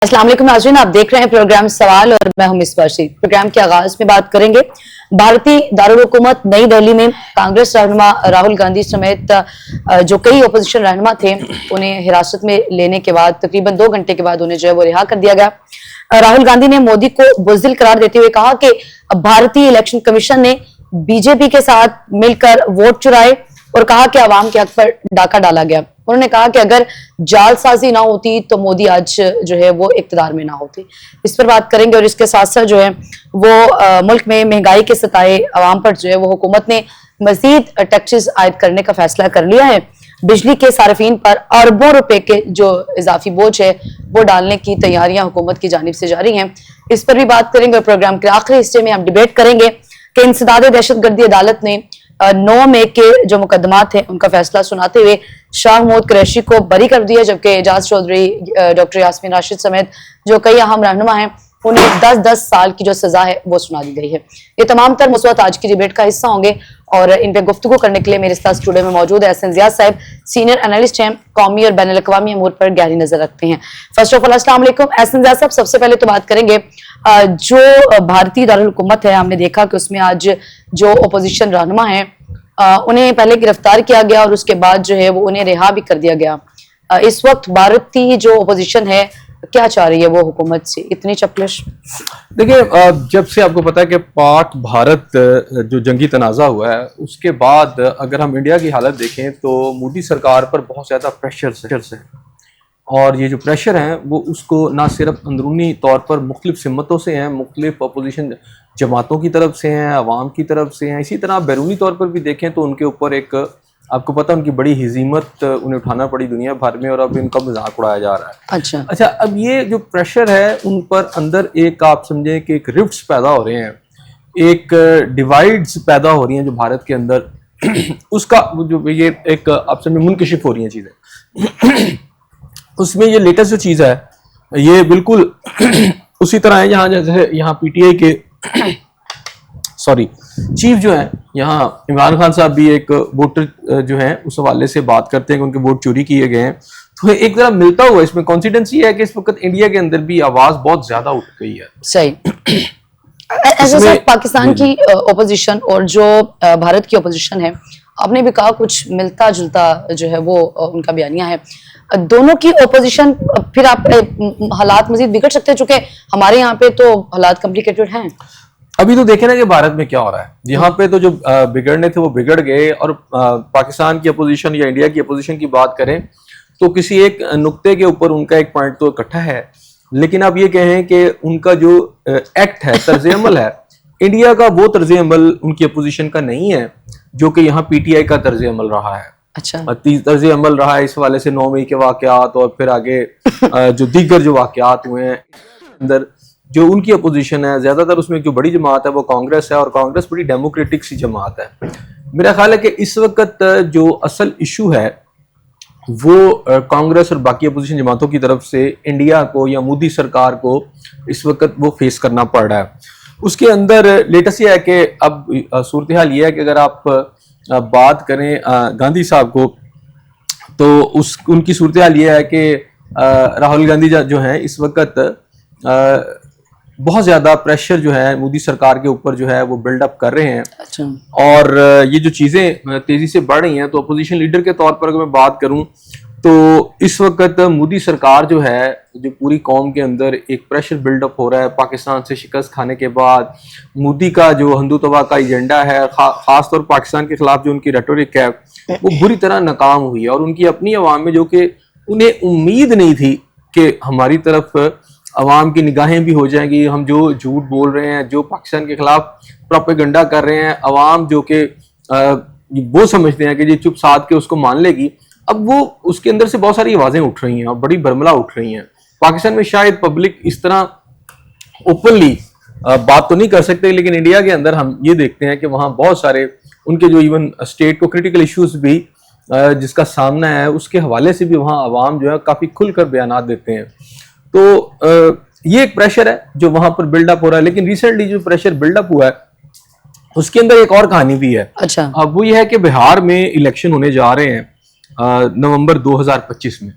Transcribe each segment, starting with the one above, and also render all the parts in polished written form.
अस्सलाम वालेकुम नाज़रीन, आप देख रहे हैं प्रोग्राम सवाल और मैं हूं मिसबाशी। प्रोग्राम के आगाज में बात करेंगे भारतीय दारुल हुकूमत नई दिल्ली में कांग्रेस रहनुमा राहुल गांधी समेत जो कई ओपोजिशन रहनुमा थे उन्हें हिरासत में लेने के बाद तकरीबन 2 घंटे के बाद उन्हें जो है वो रिहा कर दिया गया। राहुल गांधी ने मोदी को बुज़दिल करार देते हुए कहा कि भारतीय इलेक्शन कमीशन ने बीजेपी के साथ मिलकर वोट चुराए और कहा कि आवाम के हक पर डाका डाला गया। उन्होंने कहा कि अगर जालसाजी ना होती तो मोदी आज जो है वो इक्तदार में ना होते। इस पर बात करेंगे और इसके साथ साथ जो है वो मुल्क में महंगाई के सताए आवाम पर जो है वो हुकूमत ने मजीद टैक्सेस आयद करने का फैसला कर लिया है। बिजली के सार्फिन पर अरबों रुपए के जो इजाफी बोझ है वो डालने की तैयारियां हुकूमत की जानिब से जारी हैं। इस पर भी बात करेंगे और प्रोग्राम के आखिरी हिस्से में हम डिबेट करेंगे कि इंसदाद दहशतगर्दी अदालत ने 9 मई के जो मुकदमात हैं उनका फैसला सुनाते हुए शाह महमूद कुरैशी को बरी कर दिया, जबकि एजाज चौधरी, डॉक्टर यास्मीन राशिद समेत जो कई अहम रहनुमा हैं उन्हें 10-10 साल की जो सजा है वो सुना दी गई है। ये तमाम तर मसौद आज की डिबेट का हिस्सा होंगे और इन पे गुफ्तगू करने के लिए मेरे साथ स्टूडियो में मौजूद है एहसन ज़ियाद साहब, सीनियर एनालिस्ट हैं, कौमी और बैनुल अक़वामी अमूर पर गहरी नजर रखते हैं। फर्स्ट ऑफ ऑल अस्सलाम वालेकुम एहसन ज़ियाद साहब, सबसे पहले तो बात करेंगे जो भारतीय दारुल हुकूमत है, हमने देखा कि उसमें आज जो ओपोजिशन रहनुमा है उन्हें पहले गिरफ्तार किया गया और उसके बाद जो है वो उन्हें रिहा भी कर दिया गया। इस वक्त भारतीय जो ओपोजिशन है क्या चाह रही है वो हुकूमत से, इतनी चपलिश? देखिए, जब से आपको पता है कि पाक भारत जो जंगी तनाज़ा हुआ है उसके बाद अगर हम इंडिया की हालत देखें तो मोदी सरकार पर बहुत ज़्यादा प्रेशर है और ये जो प्रेशर है वो उसको ना सिर्फ अंदरूनी तौर पर मुख्तलिफ सिमतों से हैं, मुख्तलिफ अपोजिशन जमातों की तरफ से हैं, अवाम की तरफ से हैं, इसी तरह बैरूनी तौर पर भी देखें तो उनके ऊपर एक आपको पता है उनकी बड़ी हिज़ीमत उन्हें उठाना पड़ी दुनिया भर में और अब इनका मजाक उड़ाया जा रहा है। अच्छा, अब ये जो प्रेशर है उन पर अंदर एक आप समझें कि एक रिफ्ट्स पैदा हो रहे हैं, एक डिवाइड्स पैदा हो रही हैं जो भारत के अंदर उसका जो ये एक आप समझे मुनकशिफ हो रही हैं चीज़ें। उसमें ये लेटेस्ट जो चीज़ है ये बिल्कुल उसी तरह है यहाँ जैसे यहाँ पीटीआई के चीफ जो है यहाँ इमरान खान साहब भी एक वोटर जो है उस हवाले से बात करते हैं कि उनके वोट चोरी किए गए हैं, तो एक तरह मिलता हुआ इसमें कॉन्सिडेंस ये है कि इस वक्त इंडिया के अंदर भी आवाज बहुत ज्यादा उठ गई है। सही। ऐसे पाकिस्तान की ओपोजिशन और जो भारत की ओपोजिशन है, आपने भी कहा कुछ मिलता जुलता जो है वो उनका बयानिया है। दोनों की ओपोजिशन फिर आप हालात मजीद बिगड़ सकते हैं, चूंकि हमारे यहाँ पे तो हालात कॉम्प्लिकेटेड हैं। अभी तो देखे ना कि भारत में क्या हो रहा है, यहाँ पे तो जो बिगड़ने थे वो बिगड़ गए और पाकिस्तान की अपोजिशन या इंडिया की अपोजिशन की बात करें तो किसी एक नुक्ते के ऊपर उनका एक पॉइंट तो इकट्ठा है, लेकिन आप ये कहें कि उनका जो एक्ट है, तर्ज अमल है, इंडिया का वो तर्ज अमल उनकी अपोजिशन का नहीं है जो कि यहाँ पीटीआई का तर्ज अमल रहा है। अच्छा, तर्ज अमल रहा है इस वाले से 9 मई के वाकयात और फिर आगे जो दीगर जो वाकयात हुए हैं अंदर जो उनकी अपोजिशन है, ज्यादातर उसमें जो बड़ी जमात है वो कांग्रेस है और कांग्रेस बड़ी डेमोक्रेटिक सी जमात है। मेरा ख्याल है कि इस वक्त जो असल इशू है वो कांग्रेस और बाकी अपोजिशन जमातों की तरफ से इंडिया को या मोदी सरकार को इस वक्त वो फेस करना पड़ रहा है। उसके अंदर लेटेस्ट ये है कि अब सूरत हाल ये है कि अगर आप बात करें गांधी साहब को तो उनकी सूरत हाल ये है कि राहुल गांधी जो है इस वक्त बहुत ज्यादा प्रेशर जो है मोदी सरकार के ऊपर जो है वो बिल्डअप कर रहे हैं। अच्छा। और ये जो चीजें तेजी से बढ़ रही हैं तो अपोजिशन लीडर के तौर पर अगर मैं बात करूं तो इस वक्त मोदी सरकार जो है जो पूरी कौम के अंदर एक प्रेशर बिल्डअप हो रहा है पाकिस्तान से शिकस्त खाने के बाद। मोदी का जो हिंदुत्व का एजेंडा है, खासतौर पाकिस्तान के खिलाफ जो उनकी रेटोरिक है वो बुरी तरह नाकाम हुई है और उनकी अपनी अवाम में जो कि उन्हें उम्मीद नहीं थी कि हमारी तरफ अवाम की निगाहें भी हो जाएंगी, हम जो झूठ बोल रहे हैं, जो पाकिस्तान के खिलाफ प्रोपेगेंडा कर रहे हैं, अवाम जो कि वो समझते हैं कि ये चुप साध के उसको मान लेगी। अब वो उसके अंदर से बहुत सारी आवाजें उठ रही हैं और बड़ी बरमला उठ रही हैं। पाकिस्तान में शायद पब्लिक इस तरह ओपनली बात तो नहीं कर सकते, लेकिन इंडिया के अंदर हम ये देखते हैं कि वहाँ बहुत सारे उनके जो इवन स्टेट को क्रिटिकल इश्यूज भी जिसका सामना है उसके हवाले से भी वहाँ अवाम जो है काफी खुलकर बयान देते हैं। तो ये एक प्रेशर है जो वहां पर बिल्डअप हो रहा है, लेकिन रिसेंटली जो प्रेशर बिल्डअप हुआ है उसके अंदर एक और कहानी भी है। अच्छा। अब वो ये है कि बिहार में इलेक्शन होने जा रहे हैं नवंबर 2025 में।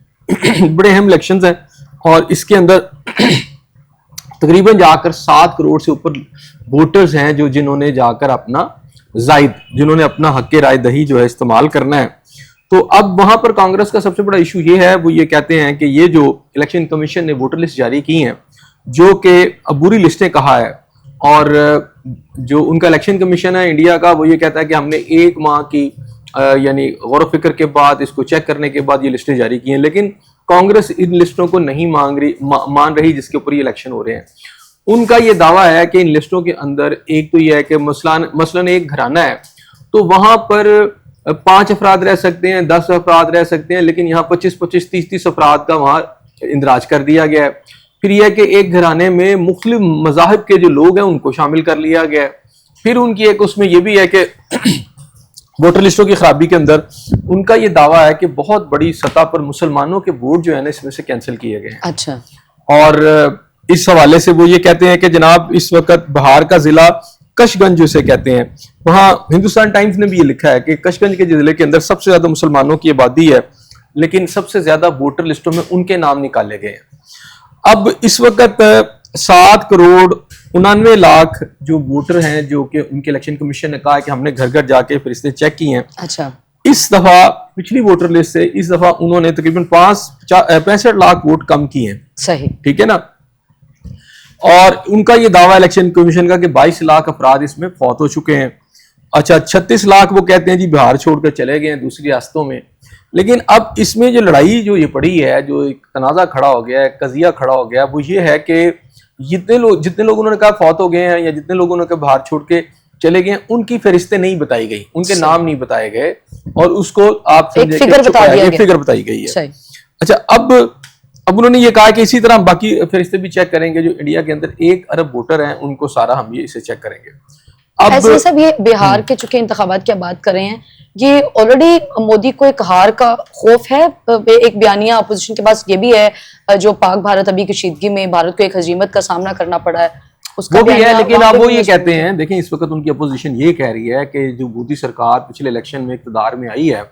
बड़े अहम इलेक्शंस हैं और इसके अंदर तकरीबन जाकर 7 करोड़ से ऊपर वोटर्स हैं जो जिन्होंने जाकर अपना जिन्होंने अपना हक राय दही जो है इस्तेमाल करना है। तो अब वहां पर कांग्रेस का सबसे बड़ा इशू ये है, वो ये कहते हैं कि ये जो इलेक्शन कमीशन ने वोटर लिस्ट जारी की है, जो कि बुरी लिस्टें कहा है, और जो उनका इलेक्शन कमीशन है इंडिया का, वो ये कहता है कि हमने 1 माह की यानी गौर फिक्र के बाद, इसको चेक करने के बाद ये लिस्टें जारी की हैं। लेकिन कांग्रेस इन लिस्टों को नहीं मान रही जिसके ऊपर ये इलेक्शन हो रहे हैं। उनका ये दावा है कि इन लिस्टों के अंदर एक तो ये है कि मसलन एक घराना है तो वहां पर 5 अफराद रह सकते हैं, 10 अफराद रह सकते हैं, लेकिन यहाँ 25-25, 30-30 अफराद का वहां इंदराज कर दिया गया है। फिर यह है कि एक घराने में मुख्तलिफ मज़ाहिब के जो लोग हैं उनको शामिल कर लिया गया है। फिर उनकी एक उसमें यह भी है कि वोटर लिस्टों की खराबी के अंदर उनका ये दावा है कि बहुत बड़ी सतह पर मुसलमानों के वोट जो है ना इसमें से कैंसिल किए गए हैं। अच्छा। और इस हवाले से वो ये कहते हैं कि जनाब इस वक्त बिहार का जिला कशगंज जिसे कहते हैं, वहां हिंदुस्तान टाइम्स ने भी ये लिखा है कि कशगंज के जिले के अंदर सबसे ज्यादा मुसलमानों की आबादी है, लेकिन सबसे ज्यादा वोटर लिस्टों में उनके नाम निकाले गए हैं। अब इस वक्त 7 करोड़ 99 लाख जो वोटर हैं, जो कि उनके इलेक्शन कमीशन ने कहा है कि हमने घर घर जाके फरिश्ते चेक किए हैं। अच्छा। इस दफा पिछली वोटर लिस्ट से इस दफा उन्होंने तकरीबन 65 लाख वोट कम किए हैं। सही, ठीक है ना। और उनका ये दावा इलेक्शन कमीशन का कि 22 लाख अफराद इसमें फौत हो चुके हैं। अच्छा, 36 लाख वो कहते हैं जी बिहार छोड़कर चले गए हैं दूसरी रियासतों में। लेकिन अब इसमें जो लड़ाई जो ये पड़ी है, जो एक तनाजा खड़ा हो गया है, कजिया खड़ा हो गया, वो ये है कि जितने लोग उन्होंने कहा फौत हो गए हैं या जितने लोगों ने कहा बाहर छोड़ के चले गए हैं, उनकी फहरिस्तें नहीं बताई गई, उनके नाम नहीं बताए गए, और उसको आप एक फिगर बताई गई है। अच्छा, अब उन्होंने ये कहा कि इसी तरह हम बाकी फहरिस्तें भी चेक करेंगे, जो इंडिया के अंदर 1 अरब वोटर हैं उनको सारा हम ये इसे चेक करेंगे। अब ऐसे सब ये बिहार के चूंकि इंतखाबात की बात कर रहे हैं, ये ऑलरेडी मोदी को एक हार का खौफ है। एक बयानिया अपोजिशन के पास ये भी है, जो पाक भारत अभी कशीदगी में भारत को एक हजीमत का सामना करना पड़ा है, उसका वो भी है। लेकिन अब वो ये कहते हैं, देखें इस वक्त उनकी अपोजिशन ये कह रही है कि जो मोदी सरकार पिछले इलेक्शन में इक़्तिदार में आई है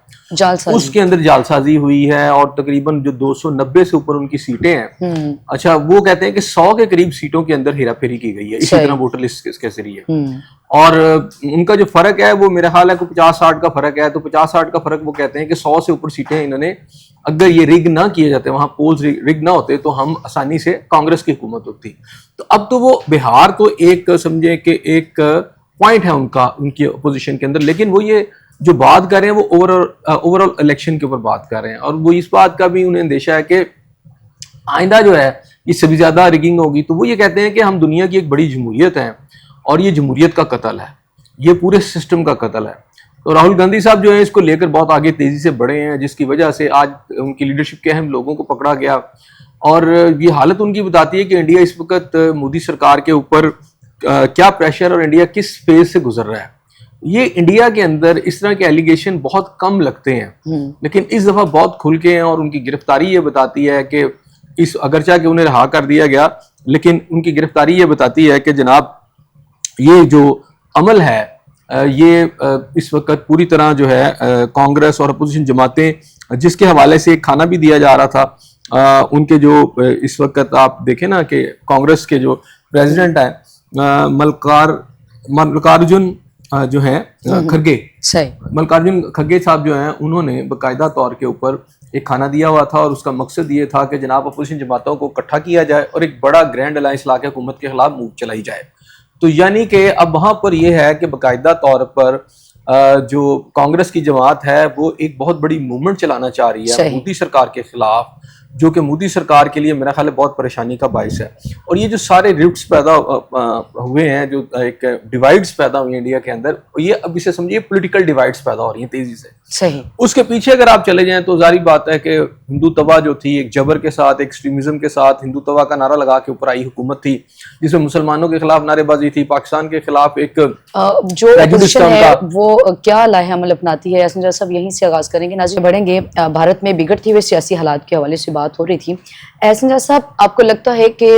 उसके अंदर जालसाजी हुई है, और तकरीबन जो 290 से ऊपर उनकी सीटें हैं, अच्छा, वो कहते हैं कि 100 के करीब सीटों के अंदर हेरा फेरी की गई है इसी तरह वोटर लिस्ट के जरिए। और उनका जो फर्क है वो मेरा ख्याल है कि 50-60 का फर्क है। तो 50-60 का फर्क वो कहते हैं कि 100 से ऊपर सीटें इन्होंने, अगर ये रिग ना किए जाते, वहां पोल्स रिग ना होते, तो हम आसानी से कांग्रेस की हुकूमत होती। तो अब तो वो बिहार तो एक समझे कि एक पॉइंट है उनका, उनकी अपोजिशन के अंदर, लेकिन वो ये जो बात कर रहे हैं वो ओवरऑल इलेक्शन के ऊपर बात कर रहे हैं। और वो इस बात का भी उन्हें अंदेशा है कि आइंदा जो है इससे भी ज्यादा रिगिंग होगी। तो वो ये कहते हैं कि हम दुनिया की एक बड़ी जमहूरियत है और ये जमहूरियत का कत्ल है, ये पूरे सिस्टम का कत्ल है। तो राहुल गांधी साहब जो है इसको लेकर बहुत आगे तेजी से बढ़े हैं, जिसकी वजह से आज उनकी लीडरशिप के अहम लोगों को पकड़ा गया। और ये हालत उनकी बताती है कि इंडिया इस वक्त मोदी सरकार के ऊपर क्या प्रेशर और इंडिया किस फेज से गुजर रहा है। ये इंडिया के अंदर इस तरह के एलिगेशन बहुत कम लगते हैं, लेकिन इस दफा बहुत खुल के हैं। और उनकी गिरफ्तारी ये बताती है कि इस अगरचा कि उन्हें रहा कर दिया गया, लेकिन उनकी गिरफ्तारी ये बताती है कि जनाब ये जो अमल है ये इस वक्त पूरी तरह जो है कांग्रेस और अपोजिशन जमातें, जिसके हवाले से एक खाना भी दिया जा रहा था, उनके जो इस वक्त आप देखें ना कि कांग्रेस के जो प्रेसिडेंट है मल्लिकार्जुन जो है खड़गे, मल्लिकार्जुन खड़गे साहब जो हैं, उन्होंने बाकायदा तौर के ऊपर एक खाना दिया हुआ था, और उसका मकसद ये था कि जनाब अपोजिशन जमातों को इकट्ठा किया जाए और एक बड़ा ग्रैंड अलायंस ला के हुकूमत के खिलाफ मूव चलाई जाए। तो यानी कि अब वहां पर यह है कि बाकायदा तौर पर जो कांग्रेस की जमात है वो एक बहुत बड़ी मूवमेंट चलाना चाह रही है मोदी सरकार के खिलाफ, जो कि मोदी सरकार के लिए मेरा ख्याल है बहुत परेशानी का बायस है। और ये जो सारे रिफ्ट्स पैदा हुए हैं, जो एक डिवाइड्स पैदा हुए इंडिया के अंदर, ये अब इसे समझिए पॉलिटिकल डिवाइड्स पैदा हो रही हैं तेजी से। सही। उसके पीछे अगर आप चले जाएं तो जारी बात है कि हिंदू तवा जो थी, एक जबर के साथ, एक्सट्रीमिज्म के साथ हिंदू तवा का नारा लगा के ऊपर आई हुकूमत थी, जिसमें मुसलमानों के खिलाफ नारेबाजी थी, पाकिस्तान के खिलाफ एक जो अपोजिशन है वो क्या लाहे अमल अपनाती है। यासीन साहब यहीं से आगाज करेंगे, नाज़रीन बढ़ेंगे। भारत में बिगड़ती हुई सियासी हालात के हवाले से बात हो रही थी। यासीन साहब, आपको लगता है कि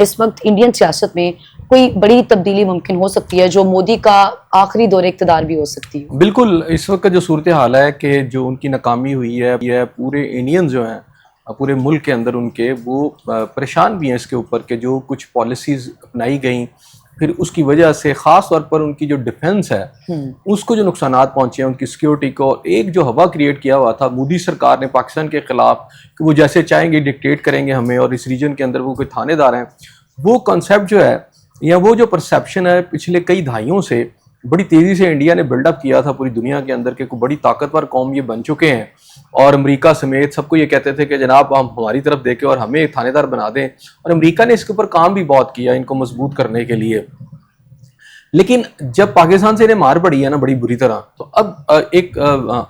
इस वक्त इंडियन सियासत में कोई बड़ी तब्दीली मुमकिन हो सकती है, जो मोदी का आखिरी दौर इक़्तिदार भी हो सकती है? बिल्कुल, इस वक्त जो सूरत हाल है कि जो उनकी नाकामी हुई है, पूरे इंडियंस जो हैं पूरे मुल्क के अंदर उनके, वो परेशान भी हैं इसके ऊपर कि जो कुछ पॉलिसीज़ अपनाई गई, फिर उसकी वजह से ख़ास तौर पर उनकी जो डिफेंस है उसको जो नुकसानात पहुंचे हैं, उनकी सिक्योरिटी को। एक जो हवा क्रिएट किया हुआ था मोदी सरकार ने पाकिस्तान के ख़िलाफ़ कि वो जैसे चाहेंगे डिक्टेट करेंगे हमें, और इस रीजन के अंदर वो कोई थानेदार हैं, वो कॉन्सेप्ट जो है या वो जो परसेप्शन है पिछले कई दहाइयों से बड़ी तेज़ी से इंडिया ने बिल्डअप किया था पूरी दुनिया के अंदर के कोई बड़ी ताकतवर कौम ये बन चुके हैं, और अमेरिका समेत सबको ये कहते थे कि जनाब हम हमारी तरफ देखें और हमें थानेदार बना दें, और अमेरिका ने इसके ऊपर काम भी बहुत किया इनको मजबूत करने के लिए। लेकिन जब पाकिस्तान से इन्हें मार पड़ी है ना बड़ी बुरी तरह, तो अब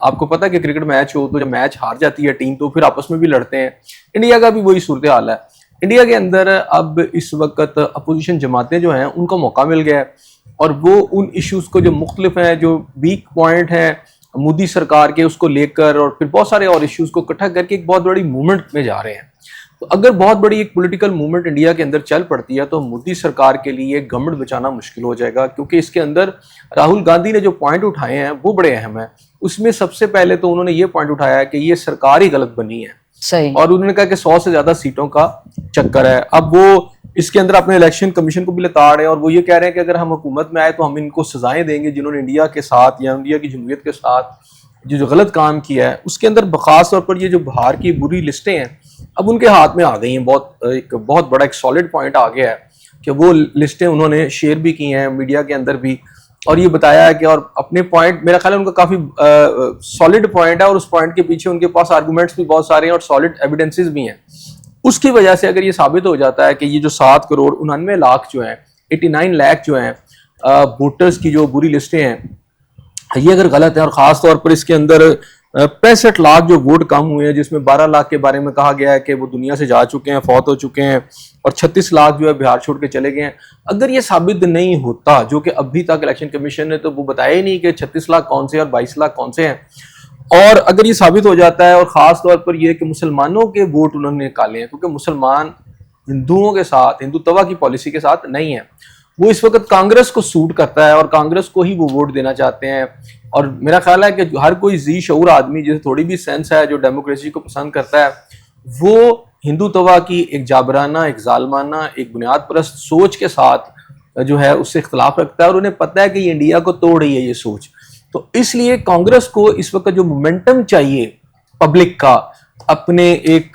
आपको पता है कि क्रिकेट मैच हो तो जब मैच हार जाती है टीम तो फिर आपस में भी लड़ते हैं। इंडिया का भी वही सूरत हाल है। इंडिया के अंदर अब इस वक्त अपोजिशन जमातें जो हैं उनको मौका मिल गया है, और वो उन इश्यूज को जो मुख्तलिफ हैं, जो वीक पॉइंट हैं मोदी सरकार के, उसको लेकर और फिर बहुत सारे और इश्यूज को इकट्ठा करके एक बहुत बड़ी मूवमेंट में जा रहे हैं। तो अगर बहुत बड़ी एक पॉलिटिकल मूवमेंट इंडिया के अंदर चल पड़ती है तो मोदी सरकार के लिए गवर्नमेंट बचाना मुश्किल हो जाएगा, क्योंकि इसके अंदर राहुल गांधी ने जो पॉइंट उठाए हैं वो बड़े अहम हैं। उसमें सबसे पहले तो उन्होंने ये पॉइंट उठाया है कि ये सरकार ही गलत बनी है, सही, और उन्होंने कहा कि 100 से ज्यादा सीटों का चक्कर है। अब वो इसके अंदर अपने इलेक्शन कमीशन को भी लताड़ है, और वो ये कह रहे हैं कि अगर हम हुकूमत में आए तो हम इनको सजाएं देंगे जिन्होंने इंडिया के साथ या इंडिया की जमहूरियत के साथ जो गलत काम किया है। उसके अंदर खास तौर पर ये जो बाहर की बुरी लिस्टें हैं अब उनके हाथ में आ गई हैं। एक बहुत बड़ा एक सॉलिड पॉइंट आ गया है कि वो लिस्टें उन्होंने शेयर भी की हैं मीडिया के अंदर भी, और ये बताया है कि और अपने पॉइंट, मेरा ख्याल है उनका काफ़ी सॉलिड पॉइंट है, और उस पॉइंट के पीछे उनके पास आर्गूमेंट्स भी बहुत सारे हैं और सॉलिड एविडेंसेस भी हैं। उसकी वजह से अगर ये साबित हो जाता है कि ये जो 7,99,00,000 जो हैं, 89 लाख जो हैं वोटर्स की जो बुरी लिस्टें हैं, ये अगर गलत है, और ख़ास तौर पर इसके अंदर 65 लाख जो वोट कम हुए हैं, जिसमें 12 लाख के बारे में कहा गया है कि वो दुनिया से जा चुके हैं, फौत हो चुके हैं, और 36 लाख जो है बिहार छोड़ के चले गए हैं। अगर ये साबित नहीं होता, जो कि अभी तक इलेक्शन कमीशन ने तो वो बताया ही नहीं कि 36 लाख कौन से और 22 लाख कौन से हैं, और अगर ये साबित हो जाता है, और ख़ास तौर पर ये कि मुसलमानों के वोट उन्होंने निकाले हैं, क्योंकि मुसलमान हिंदुओं के साथ, हिंदुत्व की पॉलिसी के साथ नहीं है, वो इस वक्त कांग्रेस को सूट करता है और कांग्रेस को ही वो वोट देना चाहते हैं। और मेरा ख्याल है कि हर कोई जी शऊर आदमी जिसे थोड़ी भी सेंस है, जो डेमोक्रेसी को पसंद करता है, वो हिंदुत्व की एक जाबराना, एक जालमाना, एक बुनियाद परस्त सोच के साथ जो है उससे इख्तलाफ रखता है, और उन्हें पता है कि ये इंडिया को तोड़ रही है ये सोच। तो इसलिए कांग्रेस को इस वक्त जो मोमेंटम चाहिए पब्लिक का, अपने एक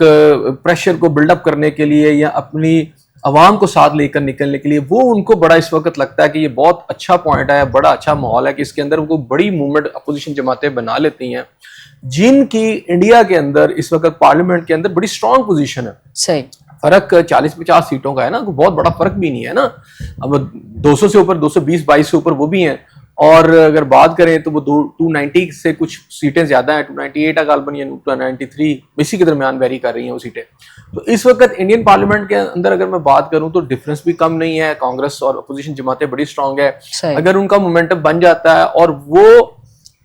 प्रेशर को बिल्डअप करने के लिए या अपनी अवाम को साथ लेकर निकलने के लिए, वो उनको बड़ा इस वक्त लगता है कि ये बहुत अच्छा पॉइंट है, बड़ा अच्छा माहौल है कि इसके अंदर उनको बड़ी मूवमेंट अपोजिशन जमातें बना लेती हैं, जिनकी इंडिया के अंदर इस वक्त पार्लियामेंट के अंदर बड़ी स्ट्रांग पोजीशन है। सही, फर्क 40-50 सीटों का है ना, बहुत बड़ा फर्क भी नहीं है ना। अब 200 से ऊपर, 220-22 से ऊपर वो भी हैं, और अगर बात करें तो वो 290 से कुछ सीटें ज्यादा हैं, 298 गालबन या 293 इसी के दरमियान वेरी कर रही हैं वो सीटें। तो इस वक्त इंडियन पार्लियामेंट के अंदर अगर मैं बात करूं तो डिफरेंस भी कम नहीं है, कांग्रेस और अपोजिशन जमातें बड़ी स्ट्रांग है। अगर उनका मोमेंटम बन जाता है और वो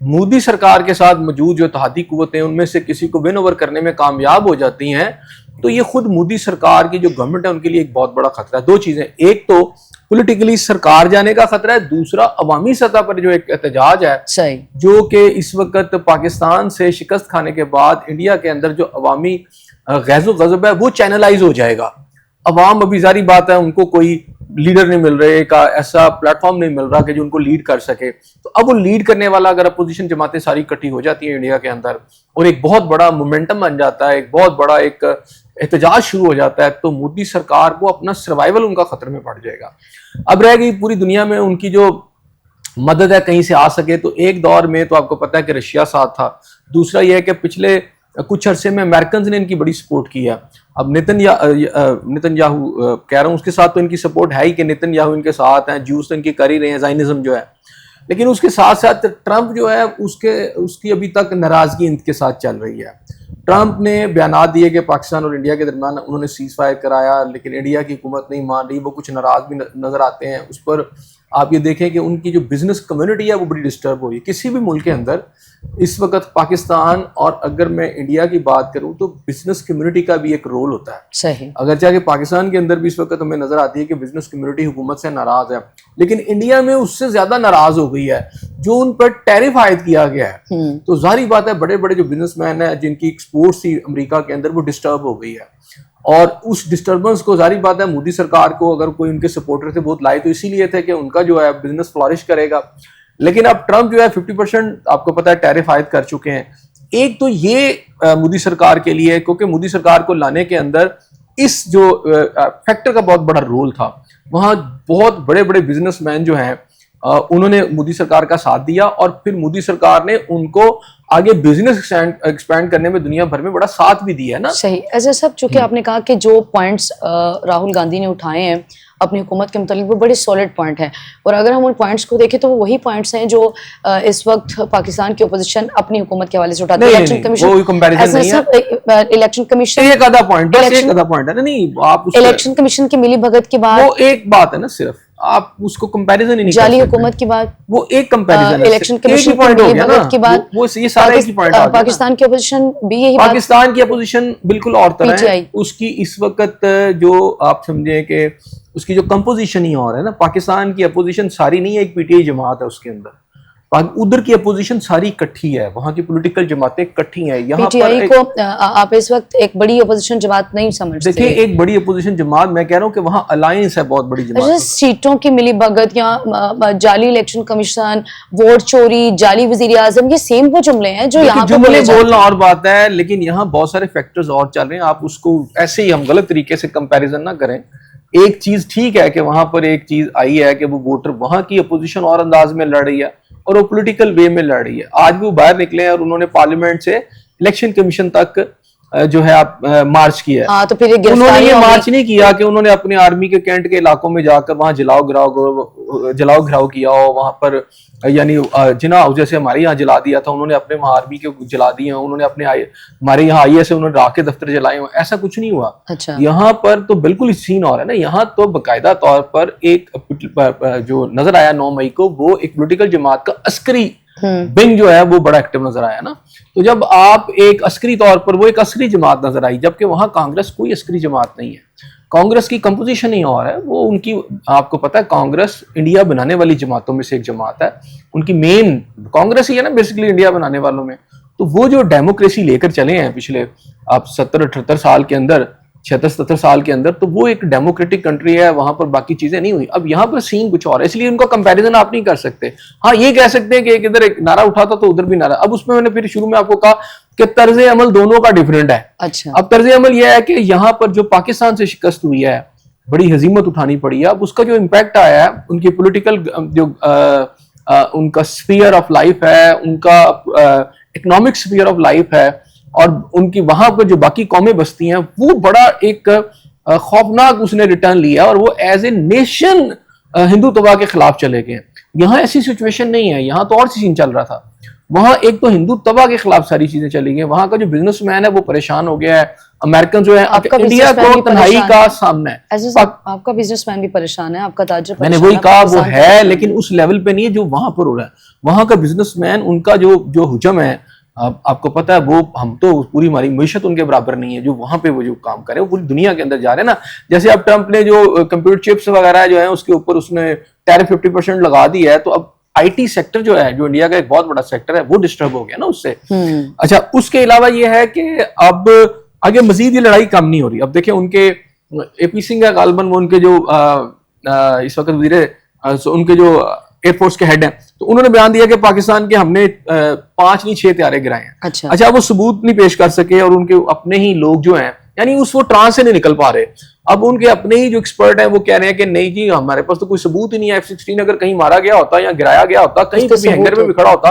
मोदी सरकार के साथ मौजूद जो इत्तेहादी कुव्वतें उनमें से किसी को विन ओवर करने में कामयाब हो जाती हैं, तो ये खुद मोदी सरकार की जो गवर्नमेंट है उनके लिए एक बहुत बड़ा खतरा है। दो चीजें, एक तो पॉलिटिकली सरकार जाने का खतरा है, दूसरा अवामी सतह पर जो एक एहतजाज है, जो कि इस वक्त पाकिस्तान से शिकस्त खाने के बाद इंडिया के अंदर जो अवामी गैज़ो गज़ब है वो चैनलाइज हो जाएगा। अवाम, अभी जारी बात है, उनको कोई लीडर नहीं मिल रहे, का ऐसा प्लेटफॉर्म नहीं मिल रहा कि जो उनको लीड कर सके। तो अब वो लीड करने वाला, अगर अपोजिशन जमातें सारी इकट्ठी हो जाती हैं इंडिया के अंदर और एक बहुत बड़ा मोमेंटम बन जाता है, एक बहुत बड़ा एक एहतजाज शुरू हो जाता है, तो मोदी सरकार को अपना सर्वाइवल उनका खतरे में पड़ जाएगा। अब रह गई पूरी दुनिया में उनकी जो मदद है कहीं से आ सके, तो एक दौर में तो आपको पता है कि रशिया साथ था, दूसरा यह है कि पिछले कुछ अरसे में अमेरिकन ने इनकी बड़ी सपोर्ट की है। अब नेतन्याहू कह रहा हूँ, उसके साथ तो इनकी सपोर्ट है ही कि नेतन्याहू इनके साथ हैं, जूस तो इनकी कर ही रहे हैं, ज़ायनिज़्म जो है, लेकिन उसके साथ साथ ट्रंप जो है उसकी अभी तक नाराजगी इनके साथ चल रही है। ट्रंप ने बयान दिए कि पाकिस्तान और इंडिया के दरमियान उन्होंने सीज फायर कराया, लेकिन इंडिया की हुकूमत नहीं मान रही, वो कुछ नाराज भी नजर आते हैं। उस पर आप ये देखें कि उनकी जो बिजनेस कम्युनिटी है वो बड़ी डिस्टर्ब हो रही है किसी भी मुल्क के अंदर इस वक्त। पाकिस्तान और अगर मैं इंडिया की बात करूं तो बिजनेस कम्युनिटी का भी एक रोल होता है, सही। अगर चाहे पाकिस्तान के अंदर भी इस वक्त हमें नजर आती है कि बिजनेस कम्युनिटी हुकूमत से नाराज है, लेकिन इंडिया में उससे ज्यादा नाराज हो गई है। जो उन पर टैरिफ आयद किया गया है, तो जाहिर बात है बड़े बड़े जो बिजनेसमैन है जिनकी एक्सपोर्ट थी अमेरिका के अंदर, वो डिस्टर्ब हो गई है। और उस डिस्टर्बेंस को जाहिर बात है मोदी सरकार को, अगर कोई उनके सपोर्टर थे, बहुत लाए तो इसीलिए थे कि उनका जो है बिजनेस फ्लॉरिश करेगा। लेकिन अब ट्रंप जो है 50% आपको पता है टैरिफ आयद कर चुके हैं। एक तो ये मोदी सरकार के लिए, क्योंकि मोदी सरकार को लाने के अंदर इस जो फैक्टर का बहुत बड़ा रोल था, वहां बहुत बड़े बड़े बिजनेसमैन जो हैं उन्होंने मोदी सरकार का साथ दिया, और फिर मोदी सरकार ने उनको आगे बिजनेस एक्सपैंड करने में दुनिया भर में बड़ा साथ भी दिया है ना। सही। ऐसे सब चूंकि आपने कहा कि जो पॉइंट्स राहुल गांधी ने उठाए हैं अपनी हुकूमत के मुतालिक, वो बड़े सॉलिड पॉइंट हैं, और अगर हम उन पॉइंट्स को देखें तो वो वही पॉइंट्स हैं जो इस वक्त पाकिस्तान की अपोजिशन अपनी हुकूमत के हवाले से उठाती है। इलेक्शन कमीशन, इलेक्शन कमीशन एक आधा पॉइंट, बस एक आधा पॉइंट है ना, नहीं आप इलेक्शन कमीशन की मिली भगत के बाद वो एक बात है ना, सिर्फ आप उसको कंपैरिजन ही नहीं जाली हुकूमत की बात, वो एक कंपैरिजन है। इलेक्शन कमीशन की पॉइंट हो मिली गया भगत ना, की बात, वो ये सारा एक ही पॉइंट आ गया। पाकिस्तान की अपोजिशन भी यही बात, पाकिस्तान की अपोजिशन बिल्कुल और तरह है। PTI उसकी इस वक्त जो आप समझे कि उसकी जो कंपोजिशन ही और है ना, पाकिस्तान की अपोजिशन सारी नहीं है, एक पीटीआई जमात है उसके अंदर, उधर की अपोजिशन सारी इकट्ठी है, वहां की पॉलिटिकल जमातें इकट्ठी हैं। यहाँ पीटीआई को आप इस वक्त एक बड़ी अपोजिशन जमात नहीं समझते? देखिए, एक बड़ी अपोजिशन जमात, मैं कह रहा हूँ कि वहाँ अलायंस है बहुत बड़ी जमात। सीटों की मिली भगत या जाली इलेक्शन कमीशन, वोट चोरी, जाली वजीर आजम, ये सेम वो जुमले हैं जो यहाँ पे बोलना और बात है, लेकिन यहाँ बहुत सारे फैक्टर्स और चल रहे हैं। आप उसको ऐसे ही हम गलत तरीके से कंपैरिजन ना करें। एक चीज ठीक है कि वहां पर एक चीज आई है कि वो वोटर, वहां की अपोजिशन और अंदाज में लड़ रही है और वो पॉलिटिकल वे में लड़ रही है। आज भी वो बाहर निकले हैं और उन्होंने पार्लियामेंट से इलेक्शन कमीशन तक जो है आप मार्च किया है। तो फिर उन्होंने ये मार्च नहीं किया कि उन्होंने अपनी आर्मी के कैंट के इलाकों में जाकर वहां जलाओ घिराव किया हो वहां पर, यानी जिना जैसे हमारे यहाँ जला दिया था, उन्होंने अपने वहां आर्मी के जला दिए, उन्होंने अपने हमारे यहाँ IAS से उन्होंने राख के दफ्तर जलाए हो, ऐसा कुछ नहीं हुआ। अच्छा। यहाँ पर तो बिल्कुल सीन और है ना, यहाँ तो बाकायदा तौर पर एक जो नजर आया 9 मई को, वो एक पोलिटिकल जमात का अस्करी विंग जो है वो बड़ा एक्टिव नजर आया ना। तो जब आप एक अस्करी तौर पर, वो एक अस्करी जमात नजर आई, जबकि वहां कांग्रेस कोई अस्करी जमात नहीं है। कांग्रेस की कंपोजिशन ही और है, वो उनकी, आपको पता है कांग्रेस इंडिया बनाने वाली जमातों में से एक जमात है, उनकी मेन कांग्रेस ही है ना बेसिकली इंडिया बनाने वालों में। तो वो जो डेमोक्रेसी लेकर चले हैं पिछले आप 70-78 साल के अंदर, 76-77 साल के अंदर, तो वो एक डेमोक्रेटिक कंट्री है, वहां पर बाकी चीजें नहीं हुई। अब यहाँ पर सीन कुछ और है, इसलिए उनका कंपैरिजन आप नहीं कर सकते। हाँ, ये कह सकते हैं कि एक इधर एक नारा उठा था तो उधर भी नारा। अब उसमें मैंने फिर शुरू में आपको कहा कि तर्ज अमल दोनों का डिफरेंट है। अच्छा। अब तर्ज अमल यह है कि यहाँ पर जो पाकिस्तान से शिकस्त हुई है, बड़ी हजीमत उठानी पड़ी है, अब उसका जो इम्पैक्ट आया है, उनकी पोलिटिकल जो उनका स्फीयर ऑफ लाइफ है, उनका इकोनॉमिक स्फीयर ऑफ लाइफ है, और उनकी वहां पर जो बाकी कौमें बसती हैं, वो बड़ा एक खौफनाक उसने रिटर्न लिया, और वो एज ए नेशन हिंदुत्व के खिलाफ चले गए। यहाँ ऐसी सिचुएशन नहीं है, यहाँ तो और सीन चल रहा था। वहां एक तो हिंदुत्व के खिलाफ सारी चीजें चली गई, वहां का जो बिजनेसमैन है वो परेशान हो गया है, अमेरिकन जो है इंडिया को तन्हाई का सामना है। आपका बिजनेसमैन भी परेशान है, आपका ताजर, मैंने वही कहा, वो है, लेकिन उस लेवल पे नहीं है जो वहां पर हो रहा है। वहां का बिजनेसमैन, उनका जो हुजम है, आपको पता है, वो हम तो पूरी हमारी मीशत उनके बराबर नहीं है। जो वहां पे वो जो काम करे, वो पूरी दुनिया के अंदर जा रहे हैं ना। जैसे अब ट्रंप ने जो कंप्यूटर चिप्स वगैरह जो है उसके ऊपर उसने टैरिफ 50% लगा दी है, तो अब IT सेक्टर जो है, जो इंडिया का एक बहुत बड़ा सेक्टर है, वो डिस्टर्ब हो गया ना उससे। अच्छा, उसके अलावा ये है कि अब आगे मजीद ये लड़ाई कम नहीं हो रही। अब देखिए, उनके AP सिंह है गालबन, वो उनके जो इस वक्त उनके जो एयरफोर्स के हेड हैं, तो उन्होंने बयान दिया कि पाकिस्तान के हमने 5 नहीं 6 तैयारे गिराए हैं। अच्छा, वो सबूत नहीं पेश कर सके, और उनके अपने ही लोग जो हैं, यानी वो ट्रांस से नहीं निकल पा रहे। अब उनके अपने ही जो एक्सपर्ट हैं वो कह रहे हैं कि नहीं जी, हमारे पास तो कोई सबूत ही नहीं है। F-16 अगर कहीं मारा गया होता या गिराया गया होता, कहीं किसी हैंगर में भी खड़ा होता,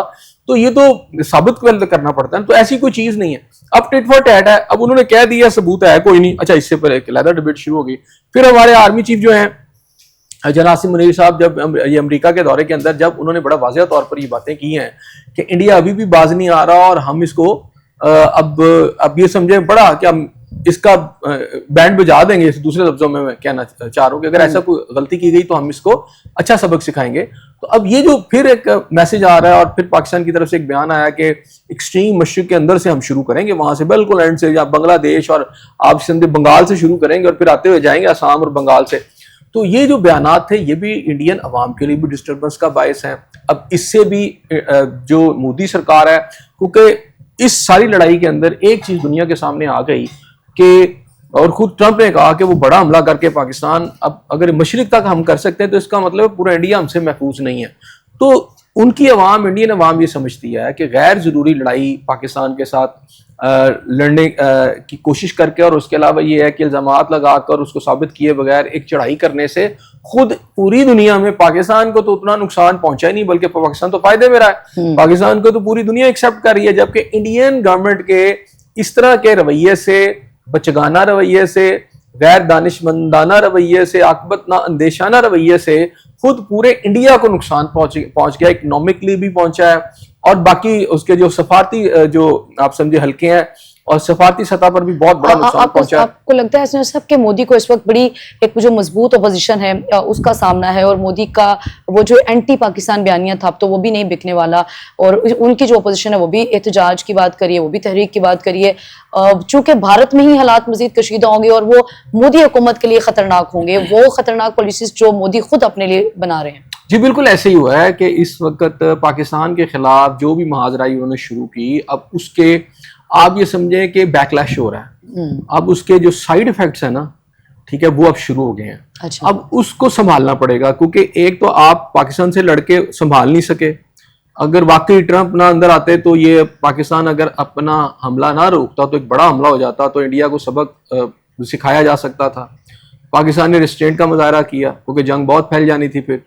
तो ये तो साबित करना पड़ता है। तो ऐसी कोई चीज नहीं है। अब टिट फॉर टैट है, अब उन्होंने कह दिया सबूत है कोई नहीं। अच्छा, इससे पहले अलग डिबेट शुरू हो गई। फिर हमारे आर्मी चीफ जो है जनाब आसिम मुनीर साहब, जब ये अमेरिका के दौरे के अंदर जब उन्होंने बड़ा वाज़ेह तौर पर ये बातें की हैं कि इंडिया अभी भी बाज नहीं आ रहा, और हम इसको अब ये समझे बड़ा कि हम इसका बैंड बजा देंगे। इस दूसरे लफ्जों में मैं कहना चाह रहा हूँ कि अगर ऐसा कोई गलती की गई तो हम इसको अच्छा सबक सिखाएंगे। तो अब ये जो फिर एक मैसेज आ रहा है, और फिर पाकिस्तान की तरफ से एक बयान आया कि एक्सट्रीम मशरिक के अंदर से हम शुरू करेंगे, वहां से बिल्कुल एंड से, या बांग्लादेश और आप बंगाल से शुरू करेंगे, और फिर आते हुए जाएंगे असम और बंगाल से। तो ये जो बयानात थे ये भी इंडियन अवाम के लिए भी डिस्टर्बेंस का बायस है। अब इससे भी जो मोदी सरकार है, क्योंकि इस सारी लड़ाई के अंदर एक चीज दुनिया के सामने आ गई कि, और खुद ट्रंप ने कहा कि वो बड़ा हमला करके पाकिस्तान, अब अगर मशरिक तक हम कर सकते हैं तो इसका मतलब पूरा इंडिया हमसे महफूज नहीं है। तो उनकी अवाम, इंडियन अवाम ये समझती है कि गैर जरूरी लड़ाई पाकिस्तान के साथ लड़ने की कोशिश करके, और उसके अलावा ये है कि इल्जामात लगाकर उसको साबित किए बगैर एक चढ़ाई करने से खुद पूरी दुनिया में पाकिस्तान को तो उतना नुकसान पहुंचा ही नहीं, बल्कि पाकिस्तान तो फायदे में रहा है। पाकिस्तान को तो पूरी दुनिया एक्सेप्ट कर रही है, जबकि इंडियन गवर्नमेंट के इस तरह के रवैये से, बचगाना रवैये से, गैर दानिशमंदाना रवैये से, आकबत ना अंदेशाना रवैये से खुद पूरे इंडिया को नुकसान पहुंच गया, इकोनॉमिकली भी पहुंचा है, और बाकी उसके जो सफारती जो आप समझे हल्के हैं और सफारती सतह पर भी बहुत बड़ा नुकसान पहुंचा है। आपको लगता है इसमें सब के मोदी को इस वक्त बड़ी एक जो मजबूत अपोजिशन है उसका सामना है, और मोदी का वो जो एंटी पाकिस्तान बयानिया था, अब तो वो भी नहीं बिकने वाला, और उनकी जो अपोजिशन है वो भी एहतजाज की बात करिए, वो भी तहरीक की बात करिए, चूंकि भारत में ही हालात मजीद कशीदा होंगे और वो मोदी हुकूमत के लिए खतरनाक होंगे, वो खतरनाक पॉलिसीज जो मोदी खुद अपने लिए बना रहे हैं। जी बिल्कुल ऐसे ही हुआ है कि इस वक्त पाकिस्तान के खिलाफ जो भी महाजराई उन्होंने शुरू की, अब उसके आप ये समझें कि बैकलैश हो रहा है। अब उसके जो साइड इफेक्ट्स है ना, ठीक है, वो अब शुरू हो गए हैं। अच्छा। अब उसको संभालना पड़ेगा, क्योंकि एक तो आप पाकिस्तान से लड़के संभाल नहीं सके। अगर वाकई ट्रंप ना अंदर आते तो ये पाकिस्तान अगर अपना हमला ना रोकता तो एक बड़ा हमला हो जाता, तो इंडिया को सबक सिखाया जा सकता था। पाकिस्तान ने रिस्ट्रेंट का मुजाहरा किया, क्योंकि जंग बहुत फैल जानी थी फिर,